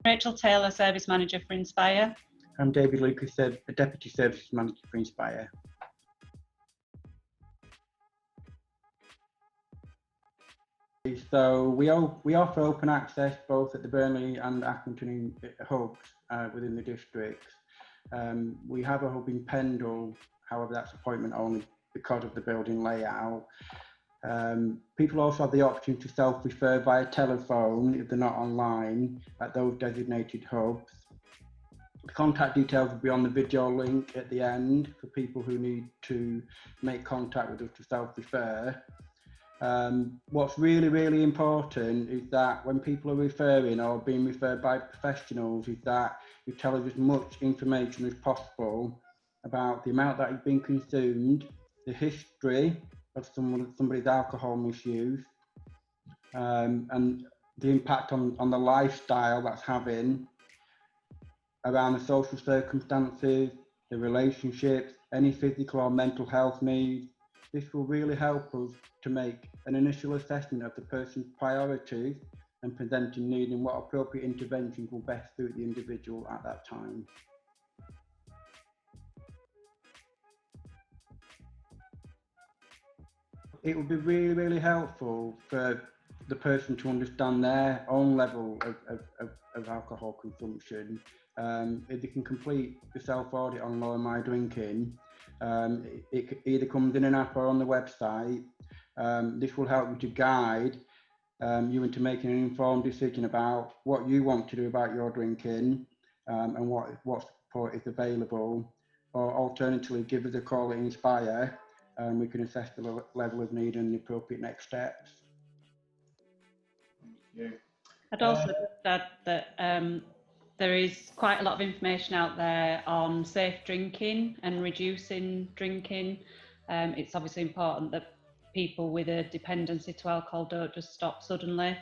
Rachael Taylor, Service Manager for Inspire. I'm David Lucas, the Deputy Service Manager for Inspire. So we offer open access both at the Burnley and Accrington hubs within the districts. We have a hub in Pendle, however that's appointment only because of the building layout. People also have the option to self-refer via telephone if they're not online at those designated hubs. The contact details will be on the video link at the end for people who need to make contact with us to self-refer. What's really important is that when people are referring or being referred by professionals is that you tell us as much information as possible about the amount that has been consumed, the history of somebody's alcohol misuse, and the impact on the lifestyle that's having, around the social circumstances, the relationships, any physical or mental health needs. This will really help us to make an initial assessment of the person's priorities and presenting needing what appropriate interventions will best suit the individual at that time. It would be really helpful for the person to understand their own level of alcohol consumption. If they can complete the self-audit on Lower My Drinking, it either comes in an app or on the website. This will help you to guide you into making an informed decision about what you want to do about your drinking and what support is available. Or alternatively, give us a call at Inspire and we can assess the level of need and the appropriate next steps. Thank you. I'd also add that there is quite a lot of information out there on safe drinking and reducing drinking. It's obviously important that people with a dependency to alcohol don't just stop suddenly.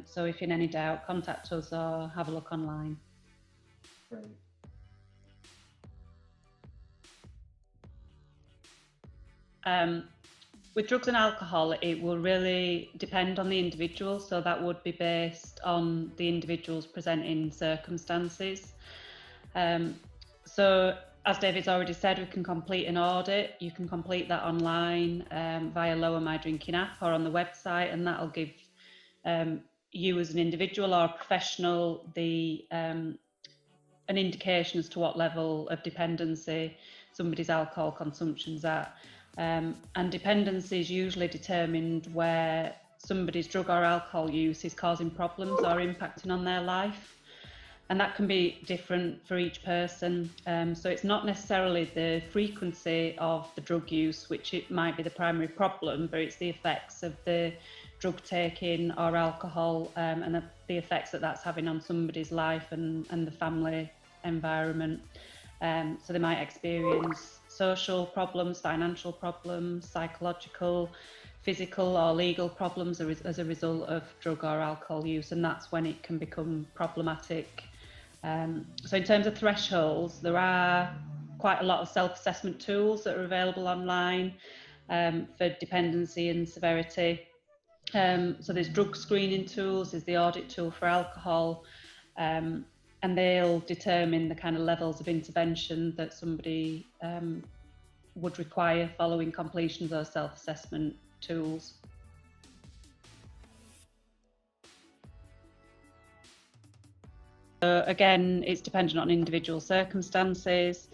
So if in any doubt, contact us or have a look online. Great. With drugs and alcohol, it will really depend on the individual, so that would be based on the individual's presenting circumstances. So as David's already said, we can complete an audit. You can complete that online via Lower My Drinking app or on the website, and that'll give you as an individual or a professional an indication as to what level of dependency somebody's alcohol consumption's at. And dependency is usually determined where somebody's drug or alcohol use is causing problems or impacting on their life. And that can be different for each person. So it's not necessarily the frequency of the drug use, which it might be the primary problem, but it's the effects of the drug taking or alcohol and the effects that that's having on somebody's life and the family environment. So they might experience social problems, financial problems, psychological, physical or legal problems as a result of drug or alcohol use, and that's when it can become problematic. So in terms of thresholds, there are quite a lot of self-assessment tools that are available online for dependency and severity. So there's drug screening tools, there's the audit tool for alcohol, and they'll determine the kind of levels of intervention that somebody would require following completion of those self-assessment tools. So again, it's dependent on individual circumstances.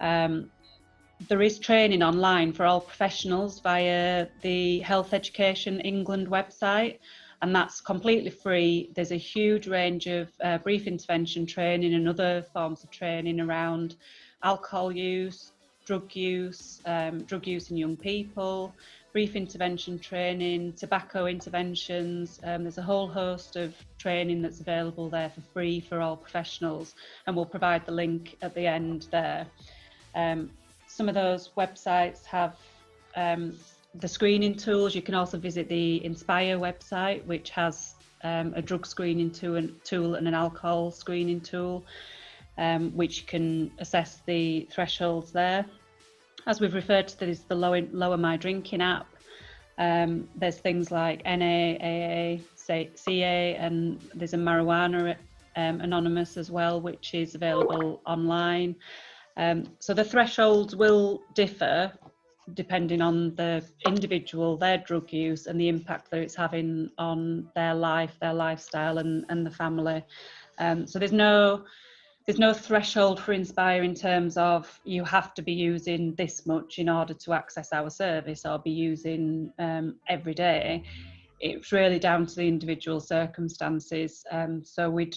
There is training online for all professionals via the Health Education England website, and that's completely free. There's a huge range of brief intervention training and other forms of training around alcohol use, drug use in young people, brief intervention training, tobacco interventions. There's a whole host of training that's available there for free for all professionals, and we'll provide the link at the end there. Some of those websites have the screening tools. You can also visit the Inspire website, which has a drug screening tool and an alcohol screening tool, which can assess the thresholds there. As we've referred to, there's the Lower My Drinking app. There's things like NA, AA, CA, and there's a marijuana anonymous as well, which is available online. So the thresholds will differ depending on the individual, their drug use, and the impact that it's having on their life, their lifestyle, and the family. So there's no threshold for Inspire in terms of you have to be using this much in order to access our service or be using every day. It's really down to the individual circumstances. So we'd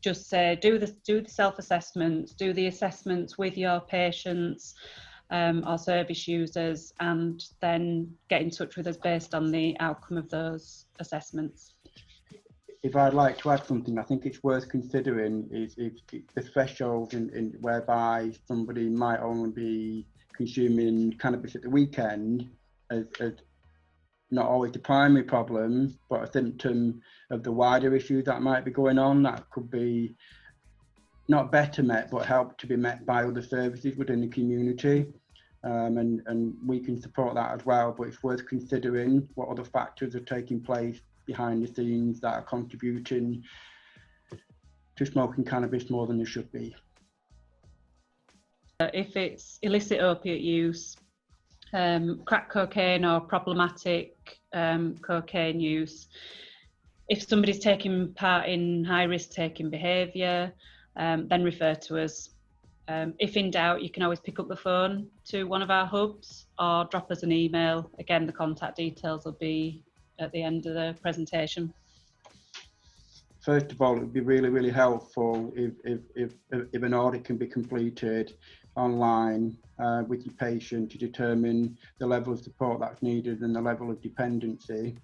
just say do the self-assessments, do the assessments with your patients or service users, and then get in touch with us based on the outcome of those assessments. If I'd like to add something, I think it's worth considering is the threshold in whereby somebody might only be consuming cannabis at the weekend as not always the primary problem, but a symptom of the wider issue that might be going on that could be not better met, but help to be met by other services within the community. And we can support that as well, but it's worth considering what other factors are taking place behind the scenes that are contributing to smoking cannabis more than they should be. If it's illicit opiate use, crack cocaine or problematic cocaine use, if somebody's taking part in high risk taking behaviour, then refer to us. If in doubt, you can always pick up the phone to one of our hubs or drop us an email. Again, the contact details will be at the end of the presentation. First of all, it would be really, really helpful if an audit can be completed online with your patient to determine the level of support that's needed and the level of dependency.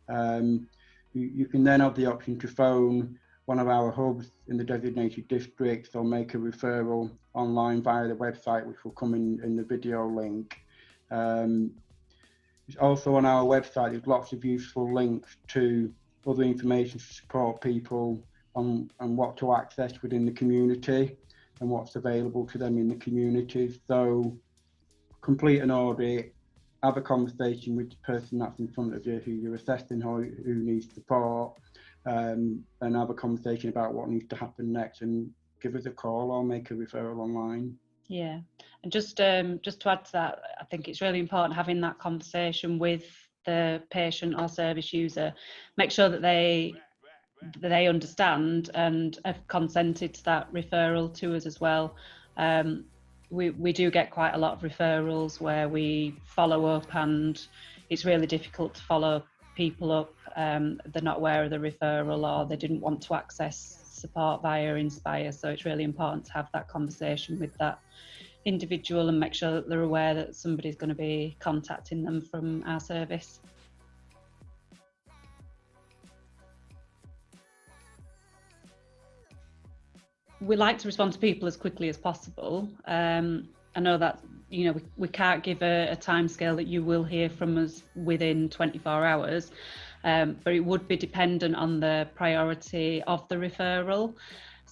You can then have the option to phone one of our hubs in the designated districts or make a referral online via the website, which will come in the video link. Also on our website, there's lots of useful links to other information to support people on what to access within the community and what's available to them in the community. So complete an audit, have a conversation with the person that's in front of you who you're assessing who needs support, and have a conversation about what needs to happen next, and give us a call or make a referral online. Yeah, and just to add to that, I think it's really important having that conversation with the patient or service user. Make sure that they understand and have consented to that referral to us as well. We do get quite a lot of referrals where we follow up, and it's really difficult to follow people up. They're not aware of the referral, or they didn't want to access support via Inspire. So it's really important to have that conversation with that individual and make sure that they're aware that somebody's going to be contacting them from our service. We like to respond to people as quickly as possible. I know that we can't give a timescale that you will hear from us within 24 hours, but it would be dependent on the priority of the referral.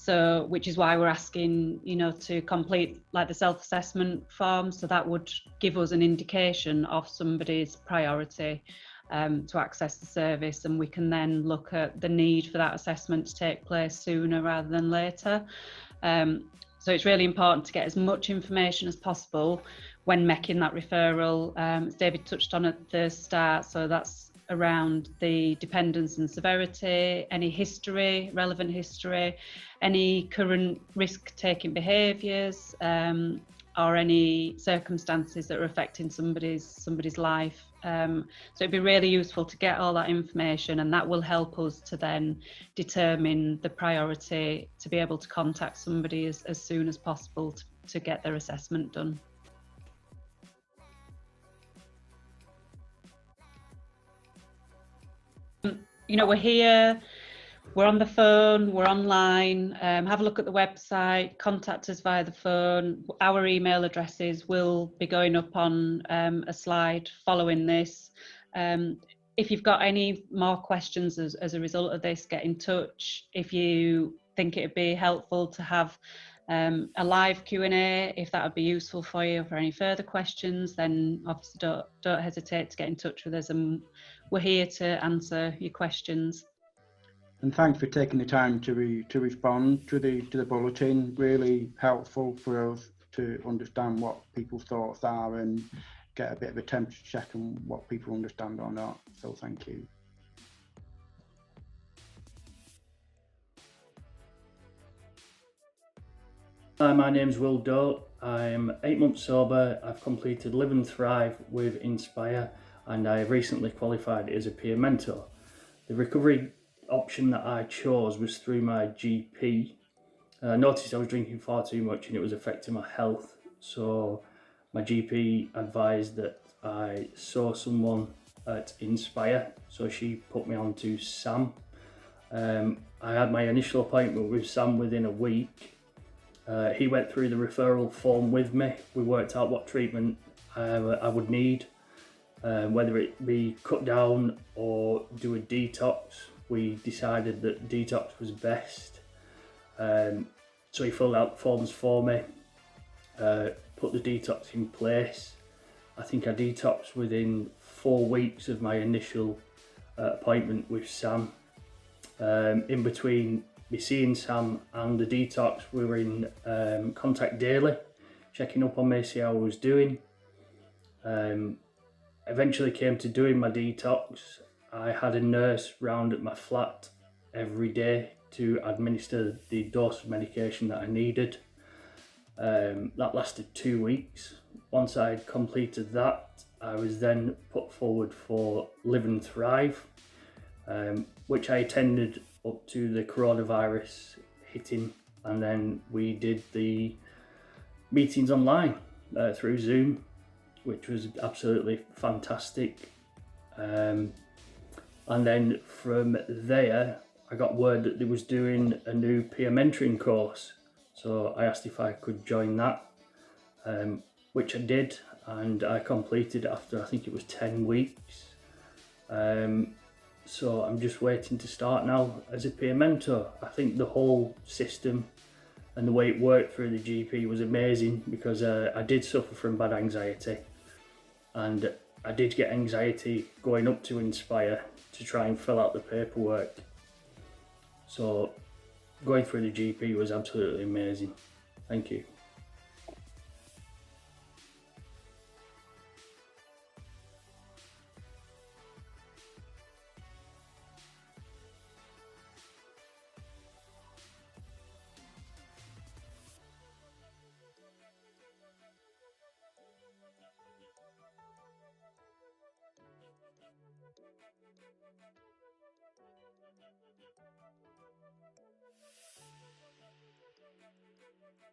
So, which is why we're asking, to complete like the self-assessment form. So that would give us an indication of somebody's priority to access the service, and we can then look at the need for that assessment to take place sooner rather than later. So it's really important to get as much information as possible when making that referral. As David touched on at the start, so that's around the dependence and severity, any history, relevant history, any current risk-taking behaviours, or any circumstances that are affecting somebody's life. So it'd be really useful to get all that information, and that will help us to then determine the priority to be able to contact somebody as soon as possible to get their assessment done. We're here, we're on the phone, we're online. Have a look at the website, contact us via the phone. Our email addresses will be going up on a slide following this. If you've got any more questions as a result of this, get in touch. If you think it would be helpful to have a live Q&A, if that would be useful for you for any further questions, then obviously don't hesitate to get in touch with us, and we're here to answer your questions. And thanks for taking the time to respond to the bulletin. Really helpful for us to understand what people's thoughts are and get a bit of a temperature check on what people understand or not. So thank you. Hi, my name's Will Doe. I'm 8 months sober. I've completed Live and Thrive with Inspire, and I have recently qualified as a peer mentor. The recovery option that I chose was through my GP. I noticed I was drinking far too much and it was affecting my health, so my GP advised that I saw someone at Inspire, so she put me on to Sam. I had my initial appointment with Sam within a week. He went through the referral form with me. We worked out what treatment I would need, whether it be cut down or do a detox. We decided that detox was best. So he filled out the forms for me, put the detox in place. I think I detoxed within 4 weeks of my initial appointment with Sam. In between me seeing Sam and the detox, we were in contact daily, checking up on me, see how I was doing. Eventually came to doing my detox. I had a nurse round at my flat every day to administer the dose of medication that I needed. That lasted 2 weeks. Once I had completed that, I was then put forward for Live and Thrive, which I attended up to the coronavirus hitting, and then we did the meetings online through Zoom, which was absolutely fantastic. And then from there, I got word that they was doing a new peer mentoring course, so I asked if I could join that, which I did, and I completed after I think it was 10 weeks. So I'm just waiting to start now as a peer mentor. I think the whole system and the way it worked through the GP was amazing, because I did suffer from bad anxiety, and I did get anxiety going up to Inspire to try and fill out the paperwork. So going through the GP was absolutely amazing. Thank you.